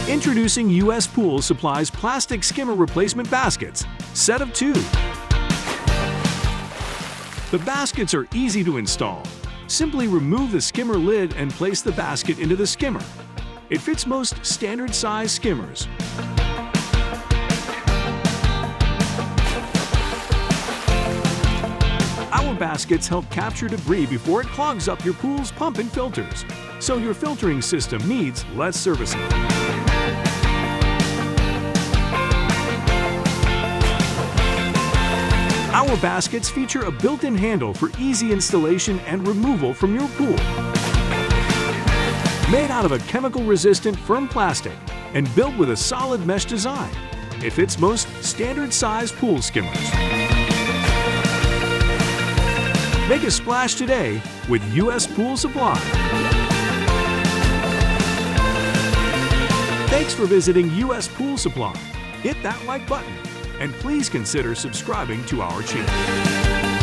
Introducing U.S. Pool Supply's plastic skimmer replacement baskets, set of 2. The baskets are easy to install. Simply remove the skimmer lid and place the basket into the skimmer. It fits most standard size skimmers. Our baskets help capture debris before it clogs up your pool's pump and filters, so your filtering system needs less servicing. Our baskets feature a built-in handle for easy installation and removal from your pool. Made out of a chemical-resistant firm plastic and built with a solid mesh design, it fits most standard-size pool skimmers. Make a splash today with U.S. Pool Supply. Thanks for visiting U.S. Pool Supply. Hit that like button and please consider subscribing to our channel.